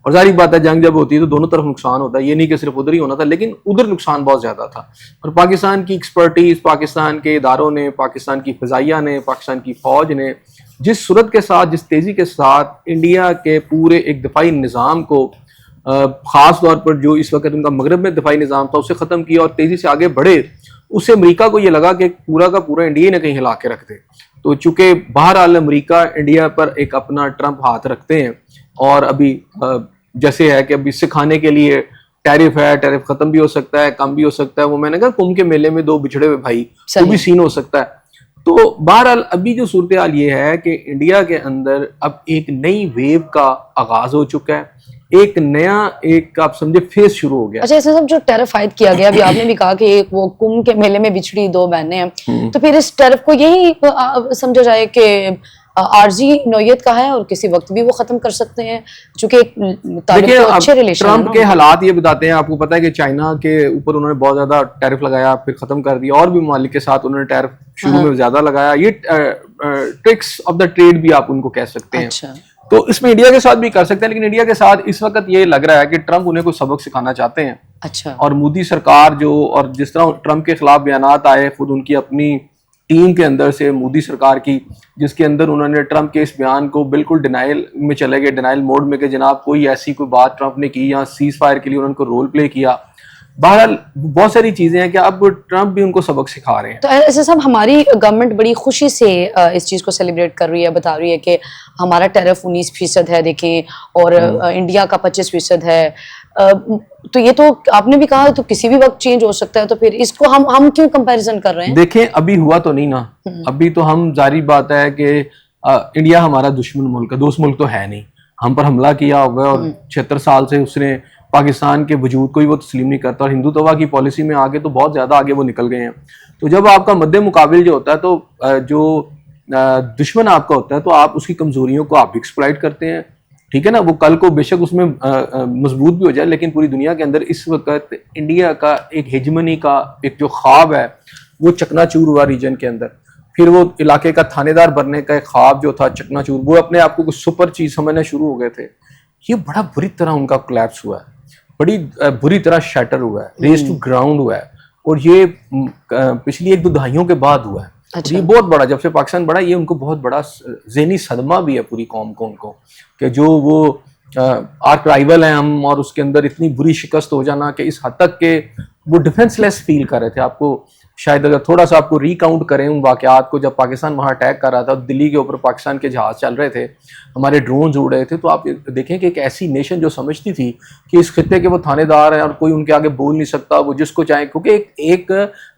और जारी बात है जंग जब होती है तो दोनों तरफ नुकसान होता है, ये नहीं कि सिर्फ उधर ही होना था, लेकिन उधर नुकसान बहुत ज्यादा था। और पाकिस्तान की एक्सपर्टीज, पाकिस्तान के इदारों ने, पाकिस्तान की फिजाइया ने, पाकिस्तान की फौज ने जिस सूरत के साथ, जिस तेजी के साथ इंडिया के पूरे एक दफाई निज़ाम को, खास तौर पर जो इस वक्त उनका मगरब में दफाई निज़ाम था, उसे ख़त्म किया और तेजी से आगे बढ़े, उससे अमरीका को ये लगा कि पूरा का पूरा इंडिया ने कहीं हिला के रख दे। तो चूंकि बहरहाल अमरीका इंडिया पर एक अपना ट्रंप हाथ रखते हैं, और अभी जैसे है कि अभी सिखाने के लिए टैरिफ है, टैरिफ खत्म भी हो सकता है, कम भी हो सकता है, वो मैंने कहा कुंभ के मेले में दो बिछड़े हुए भाई, वो भी सीन हो सकता है। तो बहरहाल अभी जो सूरत हाल ये है कि इंडिया के अंदर अब एक नई वेव का आगाज हो चुका है, एक नया, एक आप समझे फेज शुरू हो गया। अच्छा, ऐसे सब जो टैरिफ आयद किया गया, अभी आपने भी कहा कि एक वो कुंभ के मेले में बिछड़ी दो बहनें हैं, तो फिर इस टैरिफ को यही समझा जाए कि आरजी नौयत का है और किसी वक्त भी वो खत्म कर सकते हैं, चूंकि देखिए तो अच्छे रिलेशन ट्रंप के हालात ये बताते हैं। आपको पता है कि चाइना के ऊपर उन्होंने बहुत ज्यादा टैरिफ लगाया, फिर खत्म कर दिया, और भी ममालिक के साथ उन्होंने टैरिफ शुरू में ज्यादा लगाया। ये ट्रिक्स ऑफ द ट्रेड भी आप उनको कह सकते हैं। अच्छा। तो इसमें इंडिया के साथ भी कर सकते हैं, लेकिन इंडिया के साथ इस वक्त ये लग रहा है कि ट्रंप उन्हें कुछ सबक सिखाना चाहते हैं। अच्छा। और मोदी सरकार जो, और जिस तरह ट्रंप के खिलाफ बयानात आए खुद उनकी अपनी टीम के अंदर से, मोदी सरकार की, जिसके अंदर उन्होंने ट्रंप के इस बयान को बिल्कुल डिनाइल में चले गए, डिनाइल मोड में, कि जनाब कोई ऐसी कोई बात ट्रंप ने की, या सीज फायर के लिए उन्होंने रोल प्ले किया। बहरहाल बहुत सारी चीजें हैं कि अब ट्रंप भी उनको सबक सिखा रहे हैं। तो ऐसे सब हमारी गवर्नमेंट बड़ी खुशी से इस चीज को सेलिब्रेट कर रही है, बता रही है कि हमारा टैरिफ 19% है, देखें, और इंडिया का 25% है। तो ये तो आपने भी कहा तो किसी भी वक्त चेंज हो सकता है, तो फिर इसको हम क्यों कंपैरिजन कर रहे हैं? देखें अभी हुआ तो नहीं ना, अभी तो हम, जारी बात है कि इंडिया हमारा दुश्मन मुल्क है, दोस्त मुल्क तो है नहीं। हम पर हमला किया हुआ है और 76 साल से उसने पाकिस्तान के वजूद को ही वो तस्लीम नहीं करता, और हिंदुत्वा की पॉलिसी में आगे तो बहुत ज्यादा आगे वो निकल गए हैं। तो जब आपका मद्दे मुकाबिल जो होता है, तो जो दुश्मन आपका होता है, तो आप उसकी कमजोरियों को आप भी एक्सप्लॉइट करते हैं, ठीक है ना। वो कल को बेशक उसमें मजबूत भी हो जाए, लेकिन पूरी दुनिया के अंदर इस वक्त इंडिया का एक हेजमनी का एक जो ख्वाब है वो चकनाचूर हुआ रीजन के अंदर। फिर वो इलाके का थानेदार बनने का एक ख्वाब जो था चकनाचूर, वो अपने आप को कुछ सुपर चीज समझना शुरू हो गए थे। ये बड़ा बुरी तरह उनका कोलैप्स हुआ है, बड़ी बुरी तरह शैटर हुआ है, रेस टू ग्राउंड हुआ है, और ये पिछली 1-2 दहाइयों के बाद हुआ है। अच्छा। ये बहुत बड़ा, जब से पाकिस्तान बड़ा, ये उनको बहुत बड़ा ज़हनी सदमा भी है पूरी कौम को, उनको, कि जो वो आर्क राइवल हैं हम, और उसके अंदर इतनी बुरी शिकस्त हो जाना कि इस हद तक के वो डिफेंसलेस फील कर रहे थे। आपको शायद अगर थोड़ा सा आपको रिकाउंट करें उन वाकयात को, जब पाकिस्तान वहाँ अटैक कर रहा था, दिल्ली के ऊपर पाकिस्तान के जहाज चल रहे थे, हमारे ड्रोन उड़ रहे थे, तो आप देखें कि एक ऐसी नेशन जो समझती थी कि इस खित्ते के वो थानेदार हैं और कोई उनके आगे बोल नहीं सकता, वो जिसको चाहे, क्योंकि एक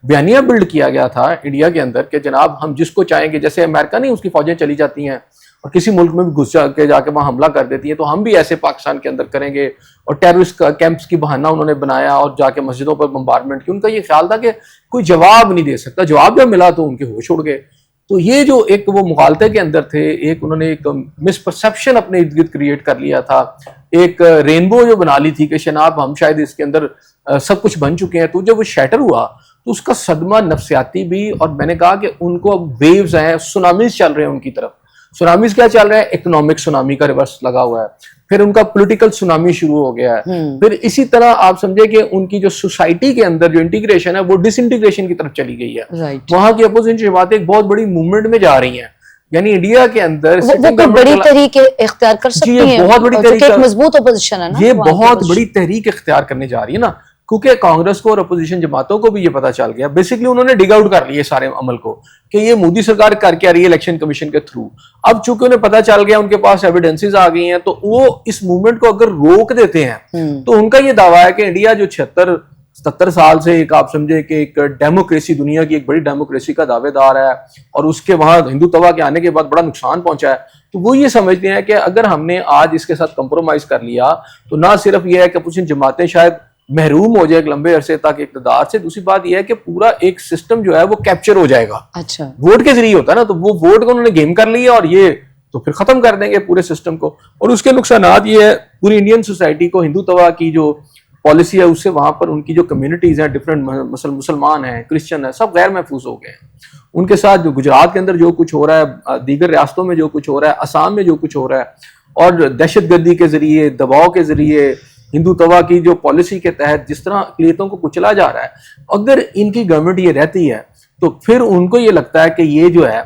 बयानिया बिल्ड किया गया था इंडिया के अंदर कि जनाब हम जिसको चाहेंगे, जैसे अमेरिका नहीं उसकी फौजें चली जाती हैं और किसी मुल्क में भी घुस के जाके वहां हमला कर देती हैं, तो हम भी ऐसे पाकिस्तान के अंदर करेंगे। और टेररिस्ट कैंप्स की बहाना उन्होंने बनाया और जाके मस्जिदों पर बम्बारमेंट की। उनका ये ख्याल था कि कोई जवाब नहीं दे सकता, जवाब जब मिला तो उनके होश उड़ गए। तो ये जो एक वो मुगालते के अंदर थे, एक उन्होंने एक मिसपरसेप्शन अपने इर्द गिर्द क्रिएट कर लिया था, एक रेनबो जो बना ली थी कि शनाब हम शायद इसके अंदर सब कुछ बन चुके हैं। तो जब वो शैटर हुआ तो उसका सदमा नफ्सियाती भी, और मैंने कहा कि उनको अब वेव्स हैं, सुनामीज चल रहे हैं उनकी तरफ। सुनामीज क्या चल रहा है? इकोनॉमिक सुनामी का रिवर्स लगा हुआ है, फिर उनका पॉलिटिकल सुनामी शुरू हो गया है, फिर इसी तरह आप समझे कि उनकी जो सोसाइटी के अंदर जो इंटीग्रेशन है वो डिसइंटीग्रेशन की तरफ चली गई है। वहां की अपोजिशन जमातें एक बहुत बड़ी मूवमेंट में जा रही हैं, यानी इंडिया के अंदर वो बड़ी तहरीक इख्तियार कर सकती है, बहुत बड़ी तहरीक, मजबूत अपोजिशन है ना, ये बहुत बड़ी तहरीक इख्तियार करने जा रही है ना, क्योंकि कांग्रेस को और अपोजिशन जमातों को भी ये पता चल गया। बेसिकली उन्होंने डिग आउट कर लिए सारे अमल को कि ये मोदी सरकार कर क्या रही है इलेक्शन कमीशन के थ्रू। अब चूंकि उन्हें पता चल गया, उनके पास एविडेंसेस आ गई हैं, तो वो इस मूवमेंट को अगर रोक देते हैं तो उनका ये दावा है कि इंडिया जो 76-77 साल से एक आप समझे कि एक डेमोक्रेसी, दुनिया की एक बड़ी डेमोक्रेसी का दावेदार है, और उसके वहां हिंदू तवा के आने के बाद बड़ा नुकसान पहुंचा है, तो वो ये समझते हैं कि अगर हमने आज इसके साथ कंप्रोमाइज कर लिया तो ना सिर्फ ये है कि अपोजिशन जमातें शायद महरूम हो जाए एक लंबे अरसे तक इक़्तिदार से, दूसरी बात यह है कि पूरा एक सिस्टम जो है वो कैप्चर हो जाएगा। अच्छा, वोट के जरिए होता है ना, तो वो वोट को उन्होंने गेम कर लिया और ये तो फिर खत्म कर देंगे पूरे सिस्टम को। और उसके नुकसानात ये है, पूरी इंडियन सोसाइटी को हिंदू तवा की जो पॉलिसी है उससे वहां पर उनकी जो कम्युनिटीज हैं, डिफरेंट मुसलमान हैं, क्रिश्चियन है, सब गैर महफूज हो गए हैं। उनके साथ जो गुजरात के अंदर जो कुछ हो रहा है, दीगर रियासतों में जो कुछ हो रहा है, असम में जो कुछ हो रहा है, और दहशतगर्दी के जरिए, दबाव के जरिए, हिंदू तवा की जो पॉलिसी के तहत जिस तरह अक़लियतों को कुचला जा रहा है, अगर इनकी गवर्नमेंट ये रहती है तो फिर उनको ये लगता है कि ये जो है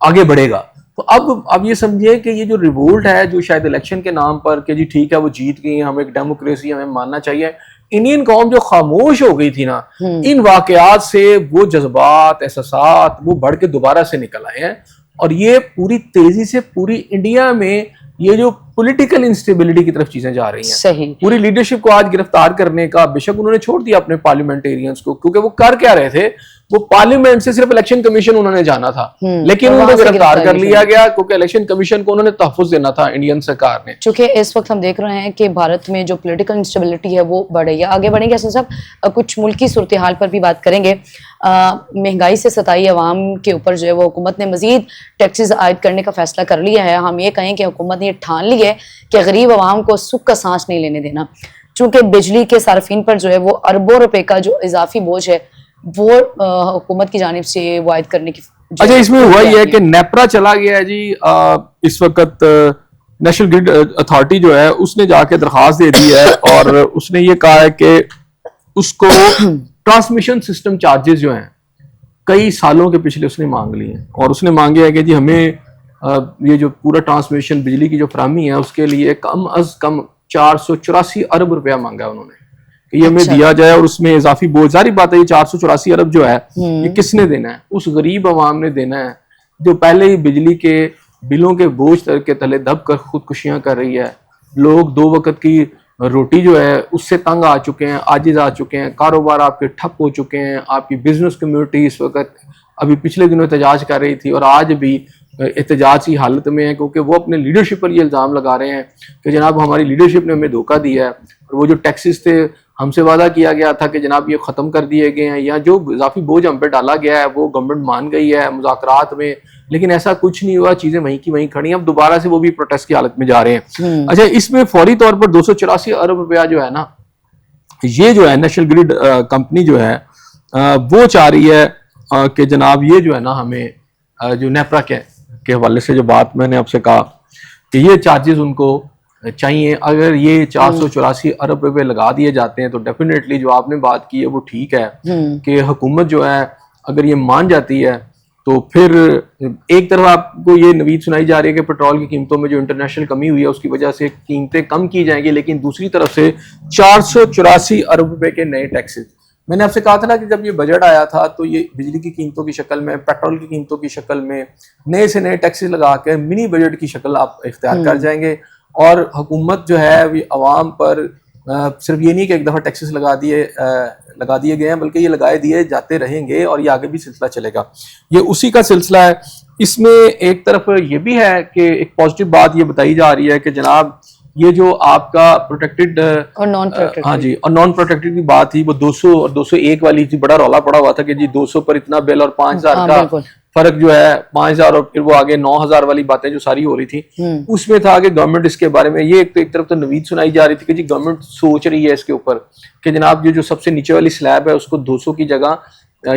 आगे बढ़ेगा। तो अब ये समझिए कि ये जो रिवोल्ट है, जो शायद इलेक्शन के नाम पर कि जी ठीक है वो जीत गई, हम एक डेमोक्रेसी हमें मानना चाहिए, इंडियन कौम जो खामोश हो गई थी ना, इन वाकयात से वो जज्बात, एहसासात वो बढ़ के दोबारा से निकल आए हैं। और ये पूरी तेजी से पूरी इंडिया में ये जो पॉलिटिकल इंस्टेबिलिटी की तरफ चीजें जा रही हैं, सही, पूरी लीडरशिप को आज गिरफ्तार करने का, बेशक उन्होंने छोड़ दिया अपने पार्लियामेंटेरियंस को, क्योंकि वो कर क्या रहे थे, वो पार्लियामेंट से सिर्फ इलेक्शन कमीशन उन्होंने जाना था, लेकिन उनको गिरफ्तार कर लिया गया क्योंकि इलेक्शन कमीशन को उन्होंने तहफ़्फ़ुज़ देना था इंडियन सरकार ने। चूंकि इस वक्त हम देख रहे हैं कि भारत में जो पॉलिटिकल इंस्टेबिलिटी है वो बढ़ रही है। आगे बढ़ेंगे हसन साहब, कुछ मुल्की सूरत हाल पर भी बात करेंगे। महंगाई से सताई अवाम के ऊपर जो है वो हुकूमत ने मजीद टैक्सेस आयद करने का फैसला कर लिया है। हम ये कहें कि हुकूमत ने ये ठान ली है कि गरीब अवाम को सुख का सांस नहीं लेने देना, चूंकि बिजली के सार्फिन पर जो है वो अरबों रुपए का जो इजाफी बोझ है वो हुकूमत की जानिब से वो आयद करने की। अच्छा, इसमें हुआ ये है कि नेपरा चला गया है जी। इस वक्त नेशनल ग्रिड अथॉरिटी जो है उसने जाके दरखास्त दे दी है और उसने ये कहा है कि उसको ट्रांसमिशन सिस्टम चार्जेस जो हैं कई सालों के पिछले उसने मांग लिए हैं, और उसने मांगे है कि जी हमें ये जो पूरा ट्रांसमिशन बिजली की जो फराहमी है उसके लिए कम अज कम 484 अरब रुपया मांगा है उन्होंने कि ये हमें दिया जाए, और उसमें इजाफी बोझ, सारी बात है, ये 484 अरब जो है ये किसने देना है? उस गरीब अवाम ने देना है जो पहले ही बिजली के बिलों के बोझ के तले दब कर खुदकुशियां कर रही है। लोग 2 वक्त की रोटी जो है उससे तंग आ चुके हैं, आजिज आ चुके हैं, कारोबार आपके ठप हो चुके हैं, आपकी बिजनेस कम्युनिटी इस वक्त अभी पिछले दिनों एहतजाज कर रही थी और आज भी एहतजाज की हालत में है, क्योंकि वो अपने लीडरशिप पर ये इल्ज़ाम लगा रहे हैं कि जनाब हमारी लीडरशिप ने हमें धोखा दिया है, और वो जो टैक्सेस थे हमसे वादा किया गया था कि जनाब ये ख़त्म कर दिए गए हैं, या जो इजाफी बोझ हम पे डाला गया है वो गवर्नमेंट मान गई है मुज़ाकरात में, लेकिन ऐसा कुछ नहीं हुआ, चीज़ें वहीं की वहीं खड़ी हैं। अब दोबारा से वो भी प्रोटेस्ट की हालत में जा रहे हैं। अच्छा, इसमें फौरी तौर पर 284 अरब रुपया जो है ना, ये जो है नेशनल ग्रिड कंपनी जो है वो चाह रही है कि जनाब ये जो है ना हमें जो नेपरा के हवाले से जो बात मैंने आपसे कहा कि ये चार्जेस उनको चाहिए। अगर ये 484 अरब रुपए लगा दिए जाते हैं तो डेफिनेटली जो आपने बात की है वो ठीक है कि हुकूमत जो है अगर ये मान जाती है तो फिर एक तरफ आपको ये नवीद सुनाई जा रही है कि पेट्रोल की कीमतों में जो इंटरनेशनल कमी हुई है उसकी वजह से कीमतें कम की जाएंगी, लेकिन दूसरी तरफ से 484 अरब रुपए के नए टैक्सेस। मैंने आपसे कहा था ना कि जब ये बजट आया था तो ये बिजली की कीमतों की शक्ल में, पेट्रोल की कीमतों की शक्ल में नए से नए टैक्सेस लगा कर मिनी बजट की शक्ल आप इख्तियार कर जाएंगे, और हुकूमत जो है वो आवाम पर सिर्फ ये नहीं कि एक दफ़ा टैक्सेस लगा दिए लगा दिए गए हैं, बल्कि ये लगाए दिए जाते रहेंगे और ये आगे भी सिलसिला चलेगा। ये उसी का सिलसिला है। इसमें एक तरफ ये भी है कि एक पॉजिटिव बात ये बताई जा रही है कि जनाब ये जो आपका प्रोटेक्टेड और नॉन प्रोटेक्टेड, हाँ जी, और नॉन प्रोटेक्टेड की बात थी, वो 200 और 201 वाली थी, बड़ा रौला पड़ा हुआ था कि जी 200 पर इतना बिल और 5000 का फर्क जो है, 5000 और फिर वो आगे 9000 वाली बातें जो सारी हो रही थी, उसमें था कि गवर्नमेंट इसके बारे में, ये एक तरफ तो नवीद सुनाई जा रही थी कि जी गवर्नमेंट सोच रही है इसके ऊपर कि जनाब जो सबसे नीचे वाली स्लैब है उसको 200 की जगह,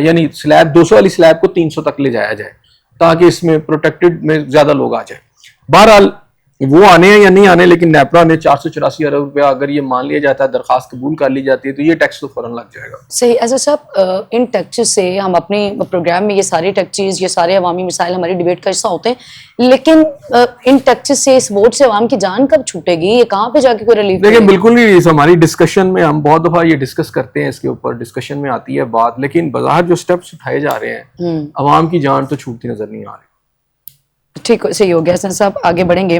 यानी स्लैब 200 वाली स्लैब को 300 तक ले जाया जाए ताकि इसमें प्रोटेक्टेड में ज्यादा लोग आ जाए। बहरहाल वो आने हैं या नहीं आने, लेकिन नेपरा ने 484 अरब रुपया अगर ये मान लिया जाता है, दरखास्त कबूल कर ली जाती है, तो ये टैक्स तो फौरन लग जाएगा। सही। ऐसा सब इन टैक्सेस से हम अपने प्रोग्राम में ये सारे टैक्सेस, ये सारे अवामी मिसाइल हमारी डिबेट का हिस्सा होते हैं, लेकिन इन टैक्सेस से, इस वोट से अवाम की जान कब छूटेगी? ये कहाँ पे जाके कोई रिलीफ? देखिए बिल्कुल नहीं, हमारी डिस्कशन में हम बहुत दफा ये डिस्कस करते हैं, इसके ऊपर डिस्कशन में आती है बात, लेकिन बाजार जो स्टेप्स उठाए जा रहे हैं, अवाम की जान तो छूटती नजर नहीं आ रही। ठीक, सही हो गया। हसन साहब आगे बढ़ेंगे।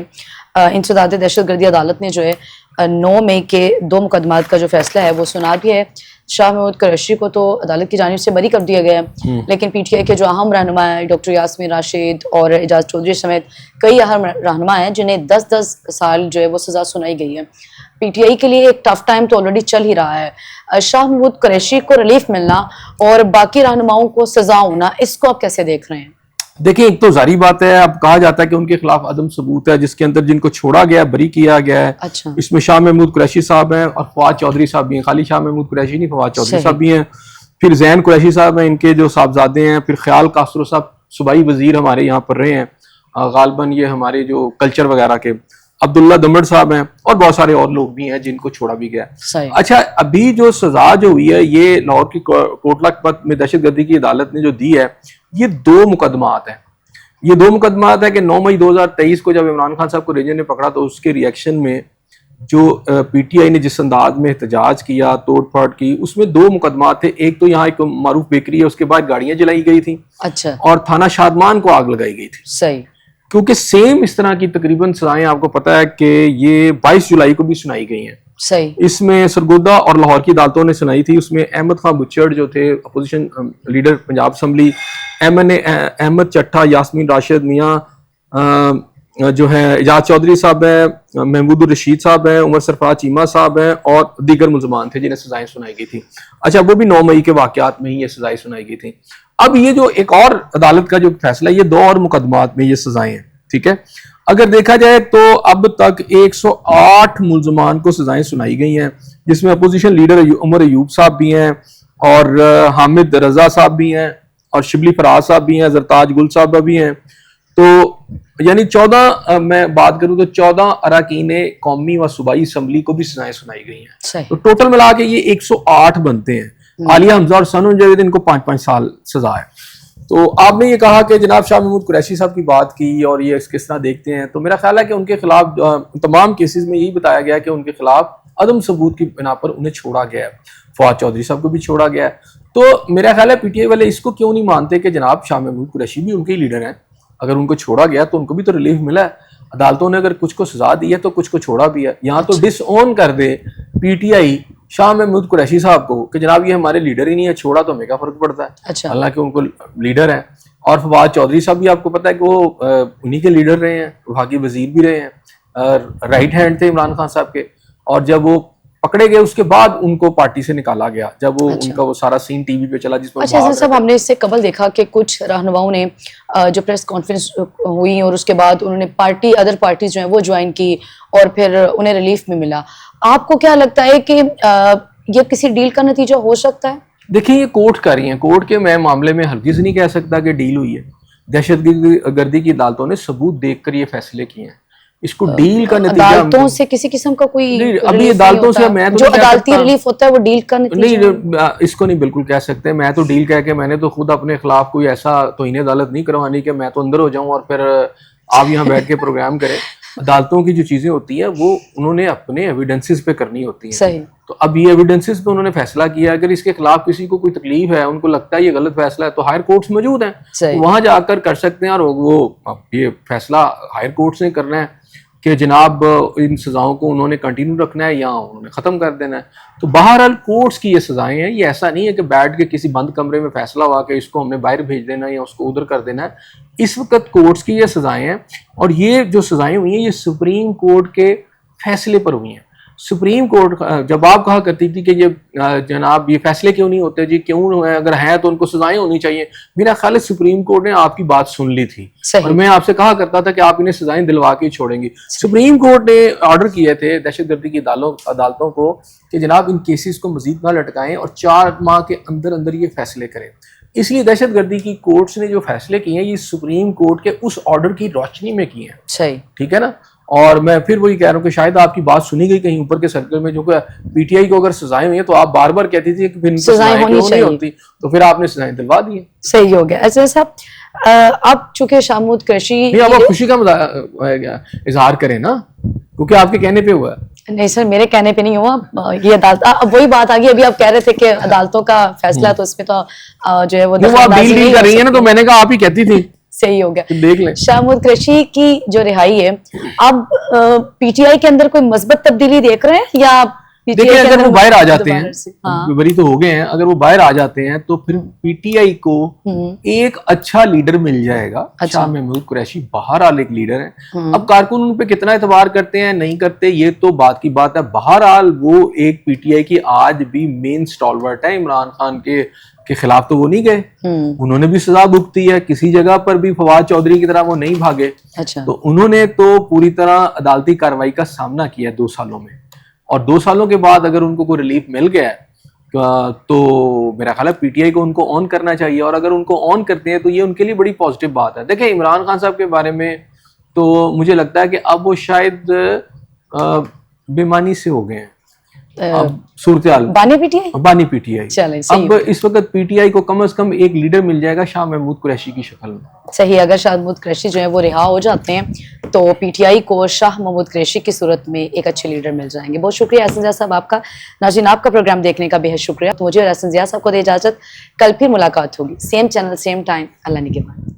इंसदाद दहशतगर्दी अदालत ने जो है 9 मई के 2 मुकदमात का जो फैसला है वो सुना भी है। शाह महमूद कुरैशी को तो अदालत की जानिब से बरी कर दिया गया है, लेकिन पीटीआई के जो अहम रहनुमा है डॉक्टर यास्मीन राशिद और एजाज चौधरी समेत कई अहम रहनुमा हैं जिन्हें 10-10 साल जो है वो सजा सुनाई गई है। पीटीआई के लिए एक टफ टाइम तो ऑलरेडी चल ही रहा है। शाह महमूद कुरैशी को रिलीफ मिलना और बाकी रहनुमाओं को सजा होना, इसको आप कैसे देख रहे हैं? देखिए एक तो जारी बात है, अब कहा जाता है कि उनके खिलाफ अदम सबूत है, जिसके अंदर जिनको छोड़ा गया, बरी किया गया है। अच्छा। इसमें शाह महमूद कुरैशी साहब हैं और फवाद चौधरी साहब भी हैं, खाली शाह महमूद कुरैशी नहीं, फवाद चौधरी साहब भी हैं। फिर जैन कुरैशी साहब हैं, इनके जो साहबजादे हैं। फिर ख्याल कासरो साहब सूबाई वजीर हमारे यहाँ पर रहे हैं, गालबन ये हमारे जो कल्चर वगैरह के। अब्दुल्ला दमड़ साहब हैं और बहुत सारे और लोग भी हैं जिनको छोड़ा भी गया। अच्छा, अभी जो सजा जो हुई है ये लाहौर की कोटला पथ में दहशतगर्दी की अदालत ने जो दी है, ये 2 मुकदमात है। ये 2 मुकदमात है कि 9 मई 2023 को जब इमरान खान साहब को रेंजर ने पकड़ा तो उसके रिएक्शन में जो पीटीआई ने जिस अंदाज में एहतजाज किया, तोड़ फाड़ की, उसमें 2 मुकदमात थे। एक तो यहाँ एक मारूफ बेकरी है, उसके बाद गाड़ियां जलाई गई थी। अच्छा। और थाना शादमान को आग लगाई गई थी। सही। क्योंकि सेम इस तरह की तकरीबन सजाएं आपको पता है कि ये 22 जुलाई को भी सुनाई गई हैं। सही। इसमें सरगोदा और लाहौर की अदालतों ने सुनाई थी। उसमें अहमद खान बुच्चड़ जो थे opposition leader Punjab assembly, Ahmad Chattha, Yasmin Rashid, मियाँ जो है एजाज चौधरी साहब है, महमूद रशीद साहब है, उमर सरफराज चीमा साहब हैं और दीगर मुलजमान थे जिन्हें सजाएं सुनाई गई थी। अच्छा, वो भी 9 मई के वाकयात में ही ये सजाएं सुनाई गई थी। अब ये जो एक और अदालत का जो फैसला है, ये 2 और मुकदमात में ये सजाएं हैं। ठीक है, अगर देखा जाए तो अब तक 108 मुलजमान को सजाएं सुनाई गई हैं, जिसमें अपोजिशन लीडर उमर अयूब साहब भी हैं और हामिद रजा साहब भी हैं और शिबली फराज साहब भी हैं, जरताज गुल साहब भी हैं। तो यानी 14 मैं बात करूं तो 14 अरकान कौमी व सूबाई असम्बली को भी सजाएं सुनाई गई हैं। तो टोटल मिला के ये 108 बनते हैं। आलिया हमजा और सनम जावेद इनको 5-5 साल सजा है। तो आपने ये कहा कि जनाब शाह महमूद कुरैशी साहब की बात की और ये किस तरह देखते हैं, तो मेरा ख्याल है कि उनके खिलाफ तमाम केसेस में यही बताया गया कि उनके खिलाफ अदम सबूत की बिना पर उन्हें छोड़ा गया है। फवाद चौधरी साहब को भी छोड़ा गया है। तो मेरा ख्याल है पीटीआई वाले इसको क्यों नहीं मानते कि जनाब शाह महमूद कुरैशी भी उनके ही लीडर हैं। अगर उनको छोड़ा गया तो उनको भी तो रिलीफ मिला है। अदालतों ने अगर कुछ को सजा दी है तो कुछ को छोड़ा भी है। यहाँ तो डिसऑन कर दे पीटीआई शाह महमूद कुरैशी साहब को कि जनाब ये हमारे लीडर ही नहीं है, छोड़ा तो हमें क्या फर्क पड़ता है। अच्छा। हालांकि उनको लीडर है। और फवाद चौधरी साहब भी आपको पता है कि वो उन्हीं के लीडर रहे हैं, विभागीय वजीर भी रहे हैं, राइट हैंड थे इमरान खान साहब के। और जब वो पकड़े गए उसके बाद उनको पार्टी से निकाला गया, जब वो उनका वो सारा सीन टीवी पे चला जिसमें। अच्छा साहब, हमने इससे कबल देखा कि कुछ रहनुमाओं ने जो प्रेस कॉन्फ्रेंस हुई और उसके बाद उन्होंने अदर पार्टीज जो है वो ज्वाइन की और फिर उन्हें रिलीफ में मिला। आपको क्या लगता है कि ये किसी डील का नतीजा हो सकता है? देखिए ये कोर्ट कर रही है, कोर्ट के मैं मामले में हरगिज नहीं कह सकता कि डील हुई है। दहशतगर्दी की अदालतों ने सबूत देखकर ये फैसले किए हैं। इसको डील का नतीजा अदालतों से किसी किस्म का कोई अभी अदालतों से मैं तो जो अदालती रिलीफ होता है वो डील का नतीजा नहीं, इसको नहीं बिल्कुल कह सकते। मैं तो डील कह के मैंने तो खुद अपने खिलाफ कोई ऐसा तौहीन अदालत नहीं करवानी कि मैं तो अंदर हो जाऊं और फिर आप यहाँ बैठ के प्रोग्राम करें। अदालतों की जो चीजें होती है वो उन्होंने अपने एविडेंसेस पे करनी होती है। सही। तो अब ये एविडेंसेस पे उन्होंने फैसला किया। अगर इसके खिलाफ किसी को कोई तकलीफ है, उनको लगता है ये गलत फैसला है, तो हायर कोर्ट्स मौजूद हैं, वहां जाकर कर सकते हैं और वो ये फैसला हायर कोर्ट्स ने करना है। कि जनाब इन सज़ाओं को उन्होंने कंटिन्यू रखना है या उन्होंने ख़त्म कर देना है। तो बहरहाल कोर्ट्स की ये सज़ाएं हैं, ये ऐसा नहीं है कि बैठ के किसी बंद कमरे में फैसला हुआ कि इसको हमने बाहर भेज देना है या उसको उधर कर देना है। इस वक्त कोर्ट्स की ये सज़ाएं हैं, और ये जो सज़ाएं हुई हैं ये सुप्रीम कोर्ट के फैसले पर हुई हैं। सुप्रीम कोर्ट जब आप कहा करती थी कि ये जनाब ये फैसले क्यों नहीं होते जी, क्यों अगर हैं तो उनको सजाएं होनी चाहिए, मेरा ख्याल है सुप्रीम कोर्ट ने आपकी बात सुन ली थी और मैं आपसे कहा करता था कि आप इन्हें सजाएं दिलवा के छोड़ेंगे। सुप्रीम कोर्ट ने ऑर्डर किए थे दहशतगर्दी की अदालतों को कि जनाब इन केसेस को मजीद ना लटकाएं और 4 माह के अंदर अंदर ये फैसले करें। इसलिए दहशतगर्दी की कोर्ट्स ने जो फैसले किए हैं ये सुप्रीम कोर्ट के उस ऑर्डर की रोशनी में किए हैं। सही, ठीक है ना। और मैं फिर वही कह रहा हूँ कि शायद आपकी बात सुनी गई कहीं ऊपर के सर्कल में, जो पीटीआई को अगर सजाएं हुई है तो आप बार बार कहती थी कि फिर सजाएं क्यों नहीं होती, तो फिर आपने सजाएं दिलवा दी। सही हो गया। ऐसे साहब अब चूंकि शाहमूद कुरैशी आप खुशी का इजहार करें ना, क्योंकि आपके कहने पे हुआ है। नहीं सर, मेरे कहने पे नहीं हुआ, ये अदालत अब वही बात आ गई। अभी आप कह रहे थे कि अदालतों का फैसला तो उसमें तो जो है वो डील कर रही है ना, तो मैंने कहा आप ही कहती थी। सही हो गया। देख लें शाहमूद कुरैशी की जो रिहाई है, अब पीटीआई के अंदर कोई मस्बत तब्दीली देख रहे हैं या देखिए अगर वो बाहर आ जाते हैं, बरी तो हो गए हैं, अगर वो बाहर आ जाते हैं तो फिर पीटीआई को एक अच्छा लीडर मिल जाएगा। शाह महमूद कुरैशी बहरहाल एक लीडर है। अब कारकुन उन पे कितना एतबार करते हैं नहीं करते ये तो बात की बात है। बहरहाल वो एक पीटीआई की आज भी मेन स्टॉलवर्ट है। इमरान खान के खिलाफ तो वो नहीं गए, उन्होंने भी सजा भुगती है, किसी जगह पर भी फवाद चौधरी की तरह वो नहीं भागे। अच्छा। तो उन्होंने तो पूरी तरह अदालती कार्रवाई का सामना किया 2 सालों में, और 2 सालों के बाद अगर उनको कोई रिलीफ मिल गया तो मेरा ख्याल है पीटीआई को उनको ऑन करना चाहिए, और अगर उनको ऑन करते हैं तो ये उनके लिए बड़ी पॉजिटिव बात है। देखिए इमरान खान साहब के बारे में तो मुझे लगता है कि अब वो शायद बेमानी से हो गए हैं। अब सूरत बानी पीटीआई अब इस वक्त पीटीआई को कम से कम एक लीडर मिल जाएगा शाह महमूद कुरैशी की शक्ल में। सही, अगर शाह महमूद कुरैशी जो है वो रिहा हो जाते हैं तो पीटीआई को शाह महमूद कुरैशी की सूरत में एक अच्छे लीडर मिल जाएंगे। बहुत शुक्रिया एहसन जिया साहब आपका। नाज़रीन आपका प्रोग्राम देखने का बेहद शुक्रिया। तो मुझे और एहसन जिया साहब को दे इजाजत, कल फिर मुलाकात होगी, सेम चैनल सेम टाइम। अल्लाह निगहबान।